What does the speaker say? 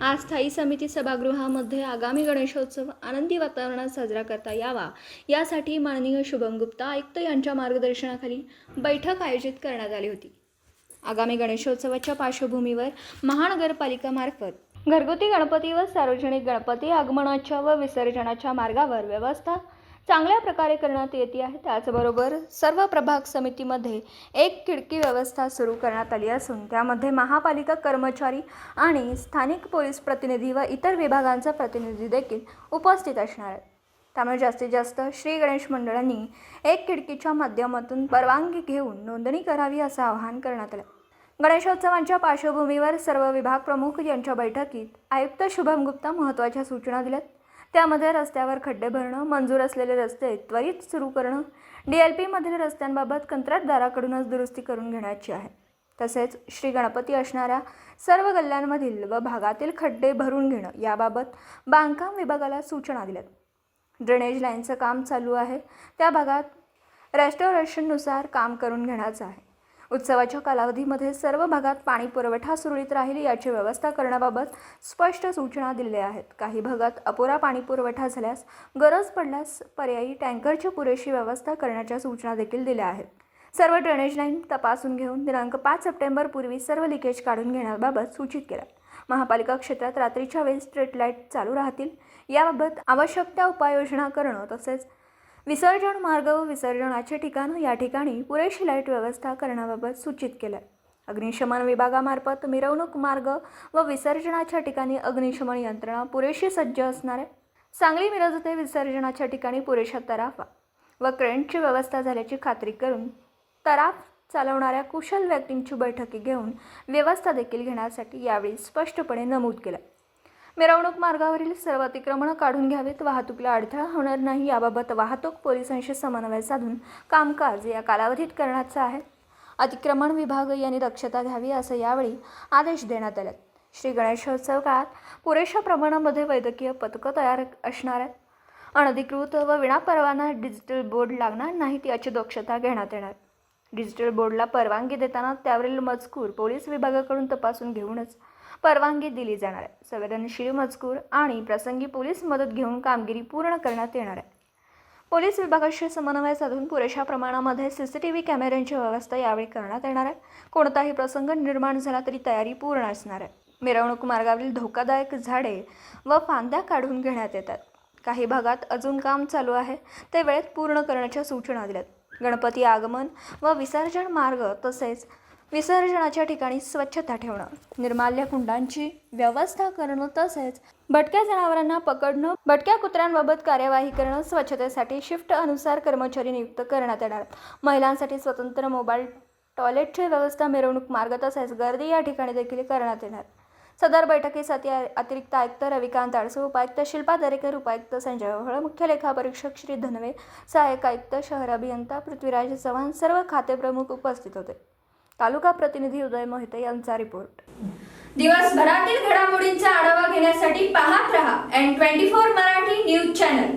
आज स्थायी समिती सभागृहामध्ये आगामी गणेशोत्सव आनंदी वातावरणात साजरा करता यावा यासाठी माननीय शुभम गुप्ता आयुक्त यांच्या मार्गदर्शनाखाली बैठक आयोजित करण्यात आली होती। आगामी गणेशोत्सवाच्या पार्श्वभूमीवर महानगरपालिकामार्फत घरगुती गणपती व सार्वजनिक गणपती आगमनाच्या व विसर्जनाच्या मार्गावर व्यवस्था चांगल्या प्रकारे करण्यात येते आहे। त्याचबरोबर सर्व प्रभाग समितीमध्ये एक खिडकी व्यवस्था सुरू करण्यात आली असून त्यामध्ये महापालिका कर्मचारी आणि स्थानिक पोलीस प्रतिनिधी व इतर विभागांचा प्रतिनिधी देखील उपस्थित असणार आहेत। त्यामुळे जास्तीत जास्त श्री गणेश मंडळांनी एक खिडकीच्या माध्यमातून परवानगी घेऊन नोंदणी करावी असं आवाहन करण्यात आलं। गणेशोत्सवांच्या पार्श्वभूमीवर सर्व विभाग प्रमुख यांच्या बैठकीत आयुक्त शुभम गुप्ता महत्त्वाच्या सूचना दिल्यात। त्यामध्ये रस्त्यावर खड्डे भरणं, मंजूर असलेले रस्ते त्वरित सुरू करणं, DLP मधील रस्त्यांबाबत कंत्राटदाराकडूनच दुरुस्ती करून घेण्याची आहे। तसेच श्री गणपती असणाऱ्या सर्व गल्ल्यांमधील व भागातील खड्डे भरून घेणं याबाबत बांधकाम विभागाला सूचना दिल्यात। ड्रेनेज लाईनचं काम चालू आहे, त्या भागात रेस्टोरेशननुसार काम करून घेण्याचं आहे। उत्सवाच्या कालावधीमध्ये सर्व भागात पाणी पुरवठा सुरळीत राहील याची व्यवस्था करण्याबाबत स्पष्ट सूचना दिल्या आहेत। काही भागात अपुरा पाणी पुरवठा झाल्यास गरज पडल्यास पर्यायी टँकरची पुरेशी व्यवस्था करण्याच्या सूचना देखील दिल्या आहेत। सर्व ड्रेनेज लाईन तपासून घेऊन दिनांक 5 सप्टेंबर पूर्वी सर्व लिकेज काढून घेण्याबाबत सूचित केलं। महापालिका क्षेत्रात रात्रीच्या वेळी स्ट्रीट लाईट चालू राहतील याबाबत आवश्यक त्या उपाययोजना करणं, तसेच विसर्जन मार्ग व विसर्जनाचे ठिकाण या ठिकाणी पुरेशी लाईट व्यवस्था करण्याबाबत सूचित केलं। अग्निशमन विभागामार्फत मिरवणूक मार्ग व विसर्जनाच्या ठिकाणी अग्निशमन यंत्रणा पुरेशी सज्ज असणार आहे। सांगली मिरज ते विसर्जनाच्या ठिकाणी पुरेशा तराफा व क्रेनची व्यवस्था झाल्याची खात्री करून तराफ चालवणाऱ्या कुशल व्यक्तींची बैठकी घेऊन व्यवस्था देखील घेण्यासाठी यावेळी स्पष्टपणे नमूद केलं। मिरवणूक मार्गावरील सर्व अतिक्रमण काढून घ्यावीत, वाहतुकीला अडथळा होणार नाही याबाबत वाहतूक पोलिसांशी समन्वय साधून कामकाज या कालावधीत करण्याचं आहे। अतिक्रमण विभाग यांनी दक्षता घ्यावी असं यावेळी आदेश देण्यात आले। श्री गणेशोत्सव काळात पुरेशा प्रमाणामध्ये वैद्यकीय पथकं तयार असणार आहेत। अनधिकृत व विनापरवाना डिजिटल बोर्ड लागणार नाहीत याची दक्षता घेण्यात येणार। डिजिटल बोर्डला परवानगी देताना त्यावरील मजकूर पोलीस विभागाकडून तपासून घेऊनच परवानगी दिली जाणार आहे। संवेदनशील मजकूर आणि प्रसंगी पोलीस मदत घेऊन कामगिरी पूर्ण करण्यात येणार आहे। पोलीस विभागाशी समन्वय साधून पुरेशा प्रमाणामध्ये CCTV कॅमेऱ्यांची व्यवस्था यावेळी करण्यात येणार आहे। कोणताही प्रसंग निर्माण झाला तरी तयारी पूर्ण असणार आहे। मिरवणूक मार्गावरील धोकादायक झाडे व फांद्या काढून घेण्यात येतात। काही भागात अजून काम चालू आहे, ते वेळेत पूर्ण करण्याच्या सूचना दिल्यात। गणपती आगमन व विसर्जन मार्ग तसेच विसर्जनाच्या ठिकाणी स्वच्छता ठेवणं, निर्माल्य कुंडांची व्यवस्था करणं, तसेच भटक्या जनावरांना पकडणं, भटक्या कुत्र्यांबाबत कार्यवाही करणं, स्वच्छतेसाठी शिफ्ट अनुसार कर्मचारी नियुक्त करण्यात येणार। महिलांसाठी स्वतंत्र मोबाईल टॉयलेटची व्यवस्था मिरवणूक मार्ग तसेच गर्दी या ठिकाणी देखील करण्यात येणार। सदर बैठकीसाठी अतिरिक्त आयुक्त रविकांत आडसे, उपायुक्त शिल्पा दरेकर, उपायुक्त संजय ओहळ, मुख्य लेखापरीक्षक श्री धनवे, सहाय्यक आयुक्त शहर अभियंता पृथ्वीराज चव्हाण, सर्व खाते प्रमुख उपस्थित होते। तालुका प्रतिनिधी उदय मोहिते यांचा रिपोर्ट। दिवसभरातील घडामोडींचा आढावा घेण्यासाठी पाहत रहा N24 मराठी न्यूज चॅनल।